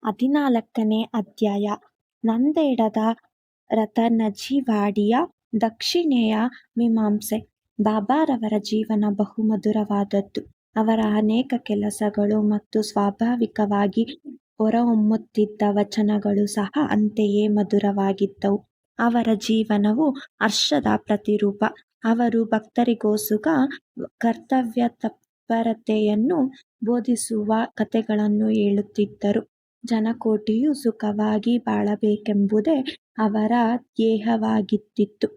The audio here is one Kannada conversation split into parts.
14ನೇ ಅಧ್ಯಾಯ. ನಂದೇಡದ ರತನಜಿ ವಾಡಿಯ ದಕ್ಷಿಣೆಯ ಮೀಮಾಂಸೆ. ಬಾಬಾರವರ ಜೀವನ ಬಹುಮಧುರವಾದದ್ದು. ಅವರ ಅನೇಕ ಕೆಲಸಗಳು ಮತ್ತು ಸ್ವಾಭಾವಿಕವಾಗಿ ಹೊರಹೊಮ್ಮುತ್ತಿದ್ದ ವಚನಗಳು ಸಹ ಅಂತೆಯೇ ಮಧುರವಾಗಿದ್ದವು. ಅವರ ಜೀವನವು ಹರ್ಷದ ಪ್ರತಿರೂಪ. ಅವರು ಭಕ್ತರಿಗೋಸ್ಕರ ಕರ್ತವ್ಯ ತತ್ಪರತೆಯನ್ನು ಬೋಧಿಸುವ ಕಥೆಗಳನ್ನು ಹೇಳುತ್ತಿದ್ದರು. ಜನಕೋಟಿಯು ಸುಖವಾಗಿ ಬಾಳಬೇಕೆಂಬುದೇ ಅವರ ಧ್ಯೇಯವಾಗಿದ್ದಿತು.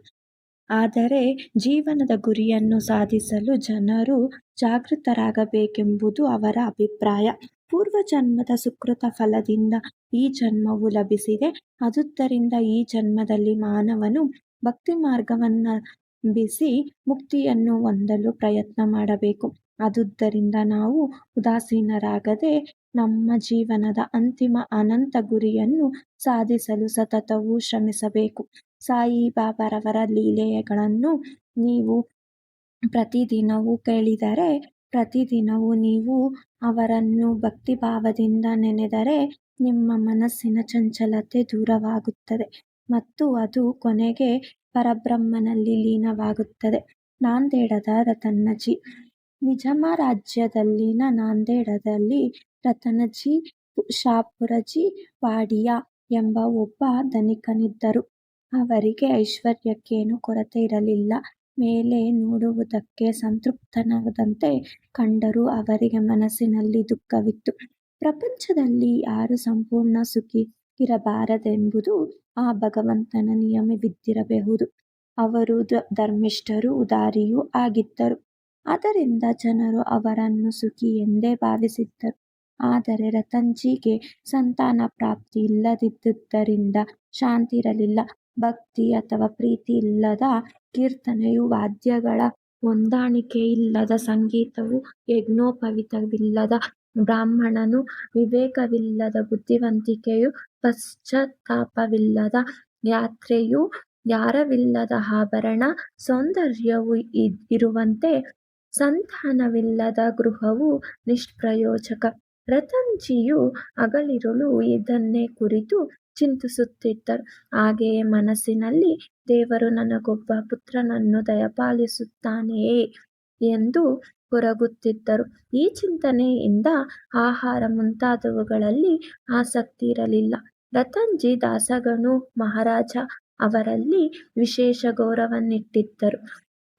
ಆದರೆ ಜೀವನದ ಗುರಿಯನ್ನು ಸಾಧಿಸಲು ಜನರು ಜಾಗೃತರಾಗಬೇಕೆಂಬುದು ಅವರ ಅಭಿಪ್ರಾಯ. ಪೂರ್ವಜನ್ಮದ ಸುಕೃತ ಫಲದಿಂದ ಈ ಜನ್ಮವು ಲಭಿಸಿದೆ. ಆದುದರಿಂದ ಈ ಜನ್ಮದಲ್ಲಿ ಮಾನವನು ಭಕ್ತಿಮಾರ್ಗವನ್ನವಲಂಬಿಸಿ ಮುಕ್ತಿಯನ್ನು ಹೊಂದಲು ಪ್ರಯತ್ನ ಮಾಡಬೇಕು. ಆದುದರಿಂದ ನಾವು ಉದಾಸೀನರಾಗದೆ ನಮ್ಮ ಜೀವನದ ಅಂತಿಮ ಅನಂತ ಗುರಿಯನ್ನು ಸಾಧಿಸಲು ಸತತವೂ ಶ್ರಮಿಸಬೇಕು. ಸಾಯಿಬಾಬಾರವರ ಲೀಲೆಗಳನ್ನು ನೀವು ಪ್ರತಿದಿನವೂ ಕೇಳಿದರೆ, ಪ್ರತಿದಿನವೂ ನೀವು ಅವರನ್ನು ಭಕ್ತಿಭಾವದಿಂದ ನೆನೆದರೆ ನಿಮ್ಮ ಮನಸ್ಸಿನ ಚಂಚಲತೆ ದೂರವಾಗುತ್ತದೆ ಮತ್ತು ಅದು ಕೊನೆಗೆ ಪರಬ್ರಹ್ಮನಲ್ಲಿ ಲೀನವಾಗುತ್ತದೆ. ನಾಂದೇಡದ ರತನಜಿ. ನಿಜಾಮ ರಾಜ್ಯದಲ್ಲಿನ ನಾಂದೇಡದಲ್ಲಿ ರತನಜಿ ಶಾಪುರಜಿ ವಾಡಿಯಾ ಎಂಬ ಒಬ್ಬ ಧನಿಕನಿದ್ದರು. ಅವರಿಗೆ ಐಶ್ವರ್ಯಕ್ಕೇನೂ ಕೊರತೆ ಇರಲಿಲ್ಲ. ಮೇಲೆ ನೋಡುವುದಕ್ಕೆ ಸಂತೃಪ್ತನಾದಂತೆ ಕಂಡರೂ ಅವರಿಗೆ ಮನಸ್ಸಿನಲ್ಲಿ ದುಃಖವಿತ್ತು. ಪ್ರಪಂಚದಲ್ಲಿ ಯಾರೂ ಸಂಪೂರ್ಣ ಸುಖಿಯಾಗಿರಬಾರದೆಂಬುದು ಆ ಭಗವಂತನ ನಿಯಮವಿದ್ದಿರಬಹುದು. ಅವರು ಧರ್ಮಿಷ್ಠರೂ ಉದಾರಿಯೂ ಆಗಿದ್ದರು. ಆದ್ದರಿಂದ ಜನರು ಅವರನ್ನು ಸುಖಿ ಎಂದೇ ಭಾವಿಸಿದ್ದರು. ಆದರೆ ರತನ್ಜಿಗೆ ಸಂತಾನ ಪ್ರಾಪ್ತಿ ಇಲ್ಲದಿದ್ದುದರಿಂದ ಶಾಂತಿ ಇರಲಿಲ್ಲ. ಭಕ್ತಿ ಅಥವಾ ಪ್ರೀತಿ ಇಲ್ಲದ ಕೀರ್ತನೆಯೂ, ವಾದ್ಯಗಳ ಹೊಂದಾಣಿಕೆಯಿಲ್ಲದ ಸಂಗೀತವೂ, ಯಜ್ಞೋಪವೀತವಿಲ್ಲದ ಬ್ರಾಹ್ಮಣನೂ, ವಿವೇಕವಿಲ್ಲದ ಬುದ್ಧಿವಂತಿಕೆಯೂ, ಪಶ್ಚಾತ್ತಾಪವಿಲ್ಲದ ಯಾತ್ರೆಯೂ, ಹಾರವಿಲ್ಲದ ಆಭರಣ ಸೌಂದರ್ಯವೂ ಇರುವಂತೆ ಸಂತಾನವಿಲ್ಲದ ಗೃಹವೂ ನಿಷ್ಪ್ರಯೋಜಕ. ರತನ್ಜಿಯು ಹಗಲಿರುಳು ಇದನ್ನೇ ಕುರಿತು ಚಿಂತಿಸುತ್ತಿದ್ದರು. ಹಾಗೆಯೇ ಮನಸ್ಸಿನಲ್ಲಿ ದೇವರು ನನಗೊಬ್ಬ ಪುತ್ರನನ್ನು ದಯಪಾಲಿಸುತ್ತಾನೆಯೇ ಎಂದು ಕೊರಗುತ್ತಿದ್ದರು. ಈ ಚಿಂತನೆಯಿಂದ ಆಹಾರ ಮುಂತಾದವುಗಳಲ್ಲಿ ಆಸಕ್ತಿ ಇರಲಿಲ್ಲ. ರತನ್ಜಿ ದಾಸಗಣು ಮಹಾರಾಜ ಅವರಲ್ಲಿ ವಿಶೇಷ ಗೌರವವನ್ನಿಟ್ಟಿದ್ದರು.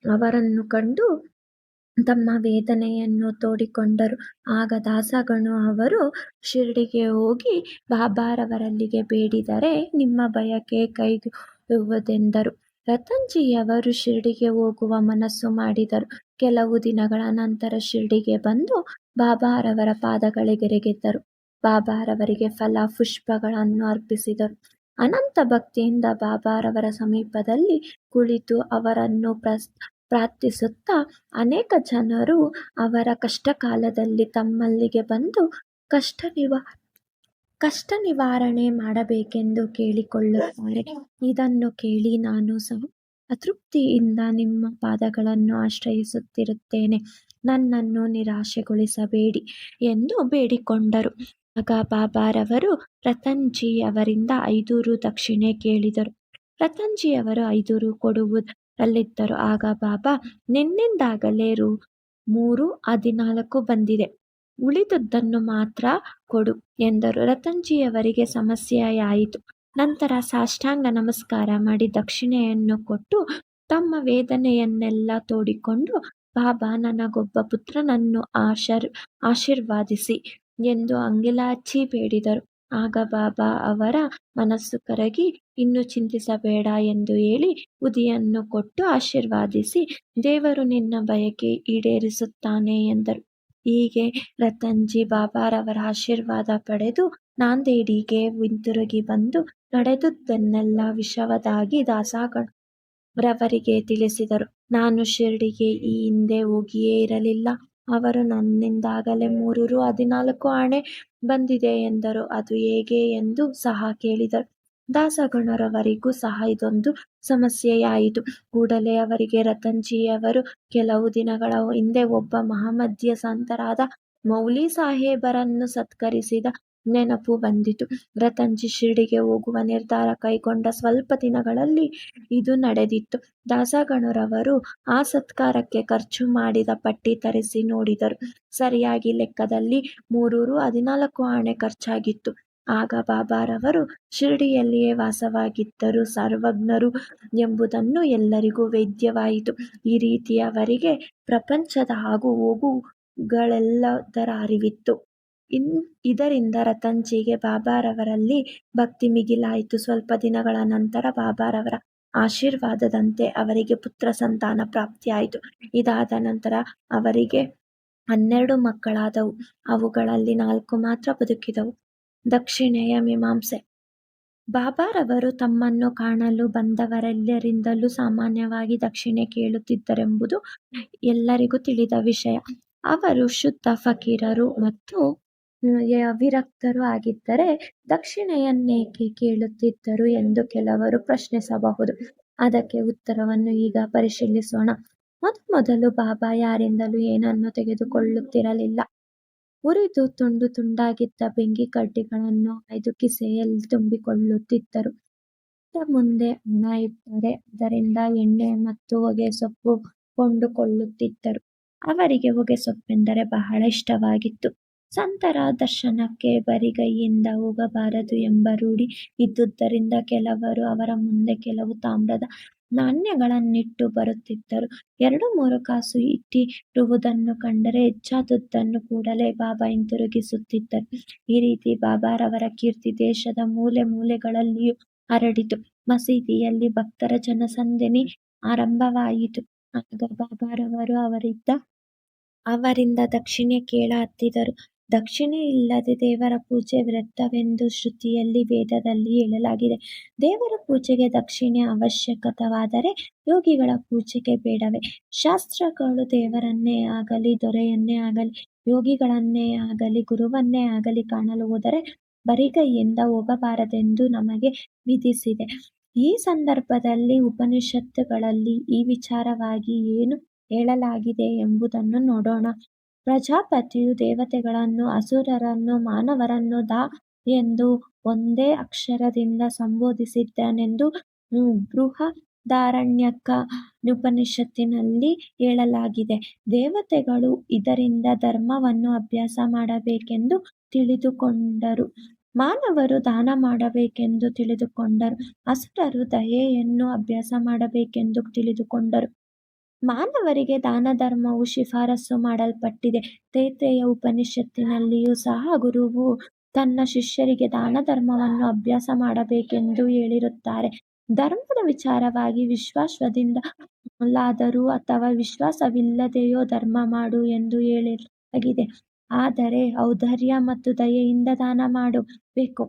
ಅವರನ್ನು ಕಂಡು ತಮ್ಮ ವೇದನೆಯನ್ನು ತೋಡಿಕೊಂಡರು. ಆಗ ದಾಸಗಣು ಅವರು ಶಿರ್ಡಿಗೆ ಹೋಗಿ ಬಾಬಾರವರಲ್ಲಿಗೆ ಬೇಡಿದರೆ ನಿಮ್ಮ ಬಯಕೆ ಕೈಗೂಡುವುದೆಂದರು. ರತನ್ಜಿಯವರು ಶಿರ್ಡಿಗೆ ಹೋಗುವ ಮನಸ್ಸು ಮಾಡಿದರು. ಕೆಲವು ದಿನಗಳ ನಂತರ ಶಿರ್ಡಿಗೆ ಬಂದು ಬಾಬಾರವರ ಪಾದಗಳಿಗೆರಗಿದರು. ಬಾಬಾರವರಿಗೆ ಫಲ ಪುಷ್ಪಗಳನ್ನು ಅರ್ಪಿಸಿದರು. ಅನಂತ ಭಕ್ತಿಯಿಂದ ಬಾಬಾರವರ ಸಮೀಪದಲ್ಲಿ ಕುಳಿತು ಅವರನ್ನು ಪ್ರಾರ್ಥಿಸುತ್ತಾ ಅನೇಕ ಜನರು ಅವರ ಕಷ್ಟಕಾಲದಲ್ಲಿ ತಮ್ಮಲ್ಲಿಗೆ ಬಂದು ಕಷ್ಟ ನಿವಾರಣೆ ಮಾಡಬೇಕೆಂದು ಕೇಳಿಕೊಳ್ಳುತ್ತಾರೆ. ಇದನ್ನು ಕೇಳಿ ನಾನು ಅತೃಪ್ತಿಯಿಂದ ನಿಮ್ಮ ಪಾದಗಳನ್ನು ಆಶ್ರಯಿಸುತ್ತಿರುತ್ತೇನೆ. ನನ್ನನ್ನು ನಿರಾಶೆಗೊಳಿಸಬೇಡಿ ಎಂದು ಬೇಡಿಕೊಂಡರು. ಆಗ ಬಾಬಾರವರು ರತನ್ಜಿಯವರಿಂದ 5 ರು ದಕ್ಷಿಣೆ ಕೇಳಿದರು. ರತನ್ಜಿಯವರು 5 ರು ಕೊಡುವುದರಲ್ಲಿದ್ದರು. ಆಗ ಬಾಬಾ, ನಿನ್ನಿಂದಾಗಲೇ ರೂ. 3:14 ಬಂದಿದೆ, ಉಳಿದುದನ್ನು ಮಾತ್ರ ಕೊಡು ಎಂದರು. ರತನ್ಜಿಯವರಿಗೆ ಸಮಸ್ಯೆಯಾಯಿತು. ನಂತರ ಸಾಷ್ಟಾಂಗ ನಮಸ್ಕಾರ ಮಾಡಿ ದಕ್ಷಿಣೆಯನ್ನು ಕೊಟ್ಟು ತಮ್ಮ ವೇದನೆಯನ್ನೆಲ್ಲ ತೋಡಿಕೊಂಡು, ಬಾಬಾ, ನನಗೊಬ್ಬ ಪುತ್ರನನ್ನು ಆಶೀರ್ವದಿಸಿ ಎಂದು ಅಂಗಲಾಚಿ ಬೇಡಿದರು. ಆಗ ಬಾಬಾ ಅವರ ಮನಸ್ಸು ಕರಗಿ, ಇನ್ನು ಚಿಂತಿಸಬೇಡ ಎಂದು ಹೇಳಿ ಉದಿಯನ್ನು ಕೊಟ್ಟು ಆಶೀರ್ವದಿಸಿ, ದೇವರು ನಿನ್ನ ಬಯಕೆ ಈಡೇರಿಸುತ್ತಾನೆ ಎಂದರು. ಹೀಗೆ ರತನ್ಜಿ ಬಾಬಾರವರ ಆಶೀರ್ವಾದ ಪಡೆದು ನಾಂದೇಡಿಗೆ ಹಿಂತಿರುಗಿ ಬಂದು ನಡೆದುದನ್ನೆಲ್ಲ ವಿಶದವಾಗಿ ದಾಸಗಣರವರಿಗೆ ತಿಳಿಸಿದರು. ನಾನು ಶಿರ್ಡಿಗೆ ಈ ಹಿಂದೆ ಹೋಗಿಯೇ ಇರಲಿಲ್ಲ. ಅವರು ನನ್ನಿಂದಾಗಲೇ 3:14 ಆಣೆ ಬಂದಿದೆ ಎಂದರು. ಅದು ಹೇಗೆ ಎಂದು ಸಹ ಕೇಳಿದರು. ದಾಸಗಣರವರಿಗೂ ಸಹ ಇದೊಂದು ಸಮಸ್ಯೆಯಾಯಿತು. ಕೂಡಲೇ ಅವರಿಗೆ ರತನ್ಜಿಯವರು ಕೆಲವು ದಿನಗಳ ಹಿಂದೆ ಒಬ್ಬ ಮಹಾಮಧ್ಯ ಸಂತರಾದ ಮೌಲಿ ಸಾಹೇಬರನ್ನು ಸತ್ಕರಿಸಿದ ನೆನಪು ಬಂದಿತು. ರತನ್ಜಿ ಶಿರ್ಡಿಗೆ ಹೋಗುವ ನಿರ್ಧಾರ ಕೈಗೊಂಡ ಸ್ವಲ್ಪ ದಿನಗಳಲ್ಲಿ ಇದು ನಡೆದಿತ್ತು. ದಾಸಗಣುರವರು ಆ ಸತ್ಕಾರಕ್ಕೆ ಖರ್ಚು ಮಾಡಿದ ಪಟ್ಟಿ ತರಿಸಿ ನೋಡಿದರು. ಸರಿಯಾಗಿ ಲೆಕ್ಕದಲ್ಲಿ 3 ರೂ. 14 ಆಣೆ ಖರ್ಚಾಗಿತ್ತು. ಆಗ ಬಾಬಾರವರು ಶಿರ್ಡಿಯಲ್ಲಿಯೇ ವಾಸವಾಗಿದ್ದರು ಸರ್ವಜ್ಞರು ಎಂಬುದನ್ನು ಎಲ್ಲರಿಗೂ ವೇದ್ಯವಾಯಿತು. ಈ ರೀತಿ ಅವರಿಗೆ ಪ್ರಪಂಚದ ಆಗು ಹೋಗುಗಳೆಲ್ಲದರ ಅರಿವಿತ್ತು. ಇದರಿಂದ ರತನ್ಜಿಗೆ ಬಾಬಾರವರಲ್ಲಿ ಭಕ್ತಿ ಮಿಗಿಲಾಯಿತು. ಸ್ವಲ್ಪ ದಿನಗಳ ನಂತರ ಬಾಬಾರವರ ಆಶೀರ್ವಾದದಂತೆ ಅವರಿಗೆ ಪುತ್ರ ಸಂತಾನ ಪ್ರಾಪ್ತಿಯಾಯಿತು. ಇದಾದ ನಂತರ ಅವರಿಗೆ 12 ಮಕ್ಕಳಾದವು. ಅವುಗಳಲ್ಲಿ 4 ಮಾತ್ರ ಬದುಕಿದವು. ದಕ್ಷಿಣೆಯ ಮೀಮಾಂಸೆ. ಬಾಬಾರವರು ತಮ್ಮನ್ನು ಕಾಣಲು ಬಂದವರೆಲ್ಲರಿಂದಲೂ ಸಾಮಾನ್ಯವಾಗಿ ದಕ್ಷಿಣೆ ಕೇಳುತ್ತಿದ್ದರೆಂಬುದು ಎಲ್ಲರಿಗೂ ತಿಳಿದ ವಿಷಯ. ಅವರು ಶುದ್ಧ ಫಕೀರರು ಮತ್ತು ವಿರಕ್ತರೂ ಆಗಿದ್ದರೆ ದಕ್ಷಿಣೆಯನ್ನೇಕೆ ಕೇಳುತ್ತಿದ್ದರು ಎಂದು ಕೆಲವರು ಪ್ರಶ್ನಿಸಬಹುದು. ಅದಕ್ಕೆ ಉತ್ತರವನ್ನು ಈಗ ಪರಿಶೀಲಿಸೋಣ. ಮೊದಲು ಬಾಬಾ ಯಾರಿಂದಲೂ ಏನನ್ನೂ ತೆಗೆದುಕೊಳ್ಳುತ್ತಿರಲಿಲ್ಲ. ಉರಿದು ತುಂಡು ತುಂಡಾಗಿದ್ದ ಬೆಂಕಿ ಕಡ್ಡಿಗಳನ್ನು ಆಯ್ದು ಕಿಸೆಯಲ್ಲಿ ತುಂಬಿಕೊಳ್ಳುತ್ತಿದ್ದರು. ಮುಂದೆ ಹಣ ಇಟ್ಟರೆ ಅದರಿಂದ ಎಣ್ಣೆ ಮತ್ತು ಹೊಗೆಸೊಪ್ಪು ಕೊಂಡುಕೊಳ್ಳುತ್ತಿದ್ದರು. ಅವರಿಗೆ ಹೊಗೆಸೊಪ್ಪೆಂದರೆ ಬಹಳ ಇಷ್ಟವಾಗಿತ್ತು. ಸಂತರ ದರ್ಶನಕ್ಕೆ ಬರಿಗೈಯಿಂದ ಹೋಗಬಾರದು ಎಂಬ ರೂಢಿ ಇದ್ದುದರಿಂದ ಕೆಲವರು ಅವರ ಮುಂದೆ ಕೆಲವು ತಾಮ್ರದ ನಾಣ್ಯಗಳನ್ನಿಟ್ಟು ಬರುತ್ತಿದ್ದರು. 2-3 ಕಾಸು ಇಟ್ಟಿರುವುದನ್ನು ಕಂಡರೆ ಹೆಚ್ಚಾದುದನ್ನು ಕೂಡಲೇ ಬಾಬಾ ಹಿಂತಿರುಗಿಸುತ್ತಿದ್ದರು. ಈ ರೀತಿ ಬಾಬಾರವರ ಕೀರ್ತಿ ದೇಶದ ಮೂಲೆ ಮೂಲೆಗಳಲ್ಲಿಯೂ ಹರಡಿತು. ಮಸೀದಿಯಲ್ಲಿ ಭಕ್ತರ ಜನಸಂದಣಿ ಆರಂಭವಾಯಿತು. ಆಗ ಬಾಬಾರವರು ಅವರಿಂದ ದಕ್ಷಿಣೆ ಕೇಳ ಹತ್ತಿದರು. ದಕ್ಷಿಣೆ ಇಲ್ಲದೆ ದೇವರ ಪೂಜೆ ವ್ಯರ್ಥವೆಂದು ಶ್ರುತಿಯಲ್ಲಿ ವೇದದಲ್ಲಿ ಹೇಳಲಾಗಿದೆ. ದೇವರ ಪೂಜೆಗೆ ದಕ್ಷಿಣೆ ಅವಶ್ಯಕವಾದರೆ ಯೋಗಿಗಳ ಪೂಜೆಗೆ ಬೇಡವೇ? ಶಾಸ್ತ್ರಗಳು ದೇವರನ್ನೇ ಆಗಲಿ ದೊರೆಯನ್ನೇ ಆಗಲಿ ಯೋಗಿಗಳನ್ನೇ ಆಗಲಿ ಗುರುವನ್ನೇ ಆಗಲಿ ಕಾಣಲು ಹೋದರೆ ಬರಿಗೈಯಿಂದ ಹೋಗಬಾರದೆಂದು ನಮಗೆ ವಿಧಿಸಿದೆ. ಈ ಸಂದರ್ಭದಲ್ಲಿ ಉಪನಿಷತ್ತುಗಳಲ್ಲಿ ಈ ವಿಚಾರವಾಗಿ ಏನು ಹೇಳಲಾಗಿದೆ ಎಂಬುದನ್ನು ನೋಡೋಣ. ಪ್ರಜಾಪತಿಯು ದೇವತೆಗಳನ್ನು ಅಸುರರನ್ನು ಮಾನವರನ್ನು ದ ಎಂದು ಒಂದೇ ಅಕ್ಷರದಿಂದ ಸಂಬೋಧಿಸಿದ್ದಾನೆಂದು ಬೃಹದಾರಣ್ಯಕ ಉಪನಿಷತ್ತಿನಲ್ಲಿ ಹೇಳಲಾಗಿದೆ. ದೇವತೆಗಳು ಇದರಿಂದ ಧರ್ಮವನ್ನು ಅಭ್ಯಾಸ ಮಾಡಬೇಕೆಂದು ತಿಳಿದುಕೊಂಡರು. ಮಾನವರು ದಾನ ಮಾಡಬೇಕೆಂದು ತಿಳಿದುಕೊಂಡರು. ಅಸುರರು ದಯೆಯನ್ನು ಅಭ್ಯಾಸ ಮಾಡಬೇಕೆಂದು ತಿಳಿದುಕೊಂಡರು. ಮಾನವರಿಗೆ ದಾನ ಧರ್ಮವು ಶಿಫಾರಸು ಮಾಡಲ್ಪಟ್ಟಿದೆ. ತೈತ್ರೇಯ ಉಪನಿಷತ್ತಿನಲ್ಲಿಯೂ ಸಹ ಗುರುವು ತನ್ನ ಶಿಷ್ಯರಿಗೆ ದಾನ ಧರ್ಮವನ್ನು ಅಭ್ಯಾಸ ಮಾಡಬೇಕೆಂದು ಹೇಳಿರುತ್ತಾರೆ. ಧರ್ಮದ ವಿಚಾರವಾಗಿ ವಿಶ್ವಾಸದಿಂದಲಾದರೂ ಅಥವಾ ವಿಶ್ವಾಸವಿಲ್ಲದೆಯೋ ಧರ್ಮ ಮಾಡು ಎಂದು ಹೇಳಲಾಗಿದೆ. ಆದರೆ ಔದಾರ್ಯ ಮತ್ತು ದಯೆಯಿಂದ ದಾನ ಮಾಡಬೇಕು.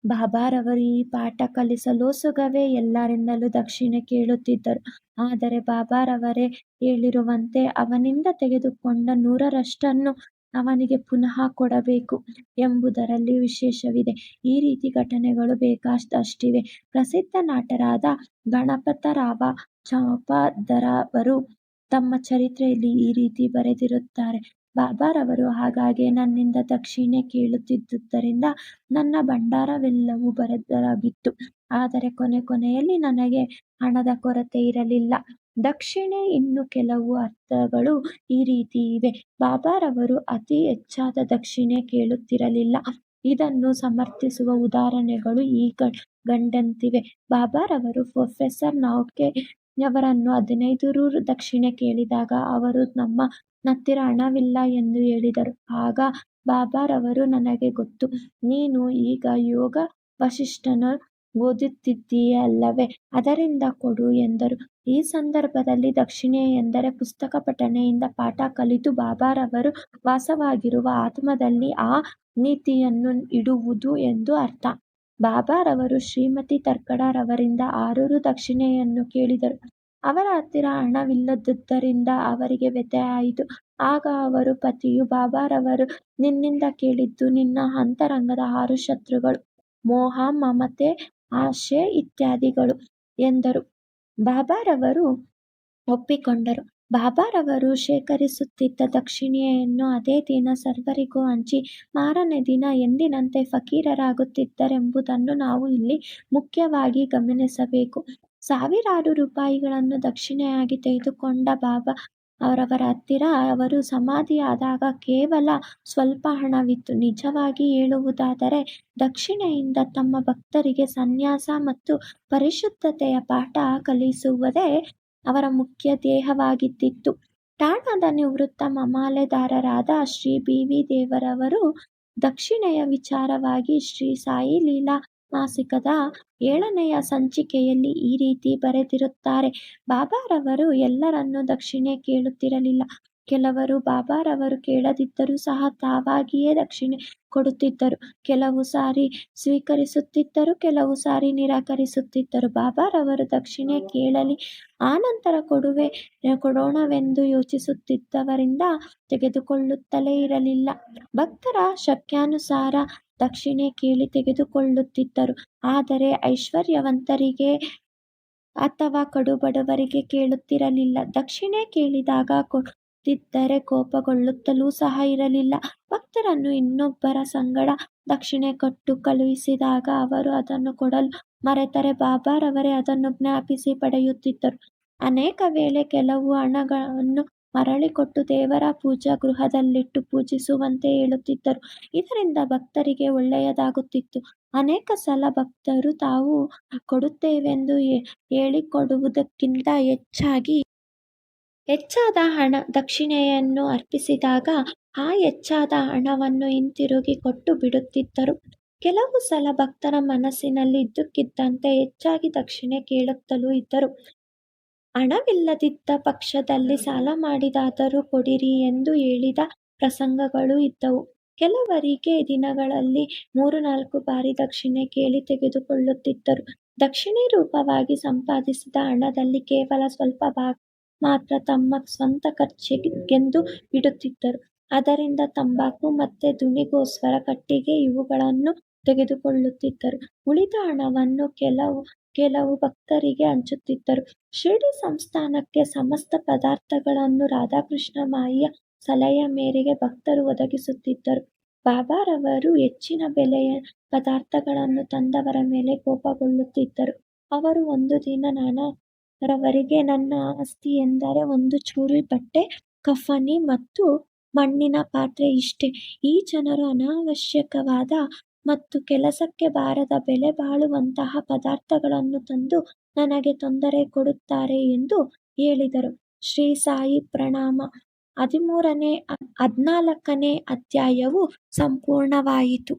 ಬಾಬಾರವರು ಈ ಪಾಠ ಕಲಿಸಲೋಸುಗವೇ ಎಲ್ಲರಿಂದಲೂ ದಕ್ಷಿಣೆ ಕೇಳುತ್ತಿದ್ದರು. ಆದರೆ ಬಾಬಾರವರೇ ಹೇಳಿರುವಂತೆ ಅವನಿಂದ ತೆಗೆದುಕೊಂಡ 100ರಷ್ಟನ್ನು ಅವನಿಗೆ ಪುನಃ ಕೊಡಬೇಕು ಎಂಬುದರಲ್ಲಿ ವಿಶೇಷವಿದೆ. ಈ ರೀತಿ ಘಟನೆಗಳು ಬೇಕಾದಷ್ಟಿವೆ. ಪ್ರಸಿದ್ಧ ನಟರಾದ ಗಣಪತರಾವ ಚಾಪದರವರು ತಮ್ಮ ಚರಿತ್ರೆಯಲ್ಲಿ ಈ ರೀತಿ ಬರೆದಿರುತ್ತಾರೆ. ಬಾಬಾರವರು ಆಗಾಗ್ಗೆ ನನ್ನಿಂದ ದಕ್ಷಿಣೆ ಕೇಳುತ್ತಿದ್ದುದರಿಂದ ನನ್ನ ಭಂಡಾರವೆಲ್ಲವೂ ಬರದಾಗಿತ್ತು. ಆದರೆ ಕೊನೆಯಲ್ಲಿ ನನಗೆ ಹಣದ ಕೊರತೆ ಇರಲಿಲ್ಲ. ದಕ್ಷಿಣೆ ಇನ್ನು ಕೆಲವು ಅರ್ಥಗಳು ಈ ರೀತಿ ಇವೆ. ಬಾಬಾರವರು ಅತಿ ಹೆಚ್ಚಾದ ದಕ್ಷಿಣೆ ಕೇಳುತ್ತಿರಲಿಲ್ಲ. ಇದನ್ನು ಸಮರ್ಥಿಸುವ ಉದಾಹರಣೆಗಳು ಈ ಗಂಡಂತಿವೆ. ಬಾಬಾರವರು ಪ್ರೊಫೆಸರ್ ನೌಕೆಯವರನ್ನು 15 ರೂ. ದಕ್ಷಿಣೆ ಕೇಳಿದಾಗ ಅವರು ನಮ್ಮ ಹತ್ತಿರ ಹಣವಿಲ್ಲ ಎಂದು ಹೇಳಿದರು. ಆಗ ಬಾಬಾರವರು ನನಗೆ ಗೊತ್ತು, ನೀನು ಈಗ ಯೋಗ ವಸಿಷ್ಠನ ಓದುತ್ತಿದ್ದೀಯ ಅಲ್ಲವೇ, ಅದರಿಂದ ಕೊಡು ಎಂದರು. ಈ ಸಂದರ್ಭದಲ್ಲಿ ದಕ್ಷಿಣೆ ಎಂದರೆ ಪುಸ್ತಕ ಪಠಣೆಯಿಂದ ಪಾಠ ಕಲಿತು ಬಾಬಾರವರು ವಾಸವಾಗಿರುವ ಆತ್ಮದಲ್ಲಿ ಆ ನೀತಿಯನ್ನು ಇಡುವುದು ಎಂದು ಅರ್ಥ. ಬಾಬಾರವರು ಶ್ರೀಮತಿ ತರ್ಕಡರವರಿಂದ 6 ರೂ. ದಕ್ಷಿಣೆಯನ್ನು ಕೇಳಿದರು. ಅವರ ಹತ್ತಿರ ಹಣವಿಲ್ಲದುದರಿಂದ ಅವರಿಗೆ ವ್ಯಥೆಯಾಯಿತು. ಆಗ ಅವರ ಪತಿಯು ಬಾಬಾರವರು ನಿನ್ನಿಂದ ಕೇಳಿದ್ದು ನಿನ್ನ ಅಂತರಂಗದ 6 ಶತ್ರುಗಳು ಮೋಹ ಮಮತೆ ಆಶೆ ಇತ್ಯಾದಿಗಳು ಎಂದರು. ಬಾಬಾರವರು ಒಪ್ಪಿಕೊಂಡರು. ಬಾಬಾರವರು ಶೇಖರಿಸುತ್ತಿದ್ದ ದಕ್ಷಿಣೆಯನ್ನು ಅದೇ ದಿನ ಸರ್ವರಿಗೂ ಹಂಚಿ ಮಾರನೇ ದಿನ ಎಂದಿನಂತೆ ಫಕೀರರಾಗುತ್ತಿದ್ದರೆಂಬುದನ್ನು ನಾವು ಇಲ್ಲಿ ಮುಖ್ಯವಾಗಿ ಗಮನಿಸಬೇಕು. ಸಾವಿರಾರು ರೂಪಾಯಿಗಳನ್ನು ದಕ್ಷಿಣೆಯಾಗಿ ತೆಗೆದುಕೊಂಡ ಬಾಬಾ ಅವರವರ ಹತ್ತಿರ ಅವರು ಸಮಾಧಿಯಾದಾಗ ಕೇವಲ ಸ್ವಲ್ಪ ಹಣವಿತ್ತು. ನಿಜವಾಗಿ ಹೇಳುವುದಾದರೆ ದಕ್ಷಿಣೆಯಿಂದ ತಮ್ಮ ಭಕ್ತರಿಗೆ ಸನ್ಯಾಸ ಮತ್ತು ಪರಿಶುದ್ಧತೆಯ ಪಾಠ ಕಲಿಸುವುದೇ ಅವರ ಮುಖ್ಯ ಧ್ಯೇಯವಾಗಿದ್ದಿತು. ಠಾಣಾದ ನಿವೃತ್ತ ಮಾಮಲೆದಾರರಾದ ಶ್ರೀ ಬಿ. ವಿ. ದೇವರವರು ದಕ್ಷಿಣೆಯ ವಿಚಾರವಾಗಿ ಶ್ರೀ ಸಾಯಿ ಲೀಲಾ ಮಾಸಿಕದ 7ನೆಯ ಸಂಚಿಕೆಯಲ್ಲಿ ಈ ರೀತಿ ಬರೆದಿರುತ್ತಾರೆ. ಬಾಬಾರವರು ಎಲ್ಲರನ್ನೂ ದಕ್ಷಿಣೆ ಕೇಳುತ್ತಿರಲಿಲ್ಲ. ಕೆಲವರು ಬಾಬಾರವರು ಕೇಳದಿದ್ದರೂ ಸಹ ತಾವಾಗಿಯೇ ದಕ್ಷಿಣೆ ಕೊಡುತ್ತಿದ್ದರು. ಕೆಲವು ಸಾರಿ ಸ್ವೀಕರಿಸುತ್ತಿದ್ದರು, ಕೆಲವು ಸಾರಿ ನಿರಾಕರಿಸುತ್ತಿದ್ದರು. ಬಾಬಾರವರು ದಕ್ಷಿಣೆ ಕೇಳಲಿ, ಆನಂತರ ಕೊಡೋಣವೆಂದು ಯೋಚಿಸುತ್ತಿದ್ದವರಿಂದ ತೆಗೆದುಕೊಳ್ಳುತ್ತಲೇ ಇರಲಿಲ್ಲ. ಭಕ್ತರ ಶಕ್ಯಾನುಸಾರ ದಕ್ಷಿಣೆ ಕೇಳಿ ತೆಗೆದುಕೊಳ್ಳುತ್ತಿದ್ದರು. ಆದರೆ ಐಶ್ವರ್ಯವಂತರಿಗೆ ಅಥವಾ ಕಡುಬಡವರಿಗೆ ಕೇಳುತ್ತಿರಲಿಲ್ಲ. ದಕ್ಷಿಣೆ ಕೇಳಿದಾಗ ಕೊಡದಿದ್ದರೆ ಕೋಪಗೊಳ್ಳುತ್ತಲೂ ಸಹ ಇರಲಿಲ್ಲ. ಭಕ್ತರನ್ನು ಇನ್ನೊಬ್ಬರ ಸಂಗಡ ದಕ್ಷಿಣೆ ಕೊಟ್ಟು ಕಳುಹಿಸಿದಾಗ ಅವರು ಅದನ್ನು ಕೊಡಲು ಮರೆತರೆ ಬಾಬಾರವರೇ ಅದನ್ನು ಜ್ಞಾಪಿಸಿ ಪಡೆಯುತ್ತಿದ್ದರು. ಅನೇಕ ವೇಳೆ ಕೆಲವು ಹಣಗಳನ್ನು ಮರಳಿಕೊಟ್ಟು ದೇವರ ಪೂಜಾ ಗೃಹದಲ್ಲಿಟ್ಟು ಪೂಜಿಸುವಂತೆ ಹೇಳುತ್ತಿದ್ದರು. ಇದರಿಂದ ಭಕ್ತರಿಗೆ ಒಳ್ಳೆಯದಾಗುತ್ತಿತ್ತು. ಅನೇಕ ಸಲ ಭಕ್ತರು ತಾವು ಕೊಡುತ್ತೇವೆಂದು ಹೇಳಿಕೊಡುವುದಕ್ಕಿಂತ ಹೆಚ್ಚಾದ ದಕ್ಷಿಣೆಯನ್ನು ಅರ್ಪಿಸಿದಾಗ ಆ ಹೆಚ್ಚಾದ ಹಣವನ್ನು ಹಿಂತಿರುಗಿ ಕೊಟ್ಟು ಬಿಡುತ್ತಿದ್ದರು. ಕೆಲವು ಸಲ ಭಕ್ತರ ಮನಸ್ಸಿನಲ್ಲಿ ಇದ್ದಕ್ಕಿದ್ದಂತೆ ಹೆಚ್ಚಾಗಿ ದಕ್ಷಿಣೆ ಕೇಳುತ್ತಲೂ ಇದ್ದರು. ಹಣವಿಲ್ಲದಿದ್ದ ಪಕ್ಷದಲ್ಲಿ ಸಾಲ ಮಾಡಿಯಾದರೂ ಕೊಡಿರಿ ಎಂದು ಹೇಳಿದ ಪ್ರಸಂಗಗಳೂ ಇದ್ದವು. ಕೆಲವರಿಗೆ ದಿನಗಳಲ್ಲಿ 3-4 ಬಾರಿ ದಕ್ಷಿಣೆ ಕೇಳಿ ತೆಗೆದುಕೊಳ್ಳುತ್ತಿದ್ದರು. ದಕ್ಷಿಣೆ ರೂಪವಾಗಿ ಸಂಪಾದಿಸಿದ ಹಣದಲ್ಲಿ ಕೇವಲ ಸ್ವಲ್ಪ ಭಾಗ ಮಾತ್ರ ತಮ್ಮ ಸ್ವಂತ ಖರ್ಚಿಗೆಂದು ಇಡುತ್ತಿದ್ದರು. ಅದರಿಂದ ತಂಬಾಕು ಮತ್ತೆ ದುನಿಗೋಸ್ಕರ ಕಟ್ಟಿಗೆ ಇವುಗಳನ್ನು ತೆಗೆದುಕೊಳ್ಳುತ್ತಿದ್ದರು. ಉಳಿದ ಹಣವನ್ನು ಕೆಲವು ಭಕ್ತರಿಗೆ ಹಂಚುತ್ತಿದ್ದರು. ಶಿರ್ಡಿ ಸಂಸ್ಥಾನಕ್ಕೆ ಸಮಸ್ತ ಪದಾರ್ಥಗಳನ್ನು ರಾಧಾಕೃಷ್ಣ ಮಾಯಿಯ ಸಲಹೆಯ ಮೇರೆಗೆ ಭಕ್ತರು ಒದಗಿಸುತ್ತಿದ್ದರು. ಬಾಬಾರವರು ಹೆಚ್ಚಿನ ಬೆಲೆಯ ಪದಾರ್ಥಗಳನ್ನು ತಂದವರ ಮೇಲೆ ಕೋಪಗೊಳ್ಳುತ್ತಿದ್ದರು. ಅವರು ಒಂದು ದಿನ ನಾನಾರವರಿಗೆ, ನನ್ನ ಆಸ್ತಿ ಎಂದರೆ ಒಂದು ಚೂರು ಬಟ್ಟೆ, ಕಫನಿ ಮತ್ತು ಮಣ್ಣಿನ ಪಾತ್ರೆ ಇಷ್ಟೇ. ಈ ಜನರು ಅನಾವಶ್ಯಕವಾದ ಮತ್ತು ಕೆಲಸಕ್ಕೆ ಬಾರದ ಬೆಲೆ ಬಾಳುವಂತಹ ಪದಾರ್ಥಗಳನ್ನು ತಂದು ನನಗೆ ತೊಂದರೆ ಕೊಡುತ್ತಾರೆ ಎಂದು ಹೇಳಿದರು. ಶ್ರೀ ಸಾಯಿ ಪ್ರಣಾಮ. 14ನೇ ಅಧ್ಯಾಯವು ಸಂಪೂರ್ಣವಾಯಿತು.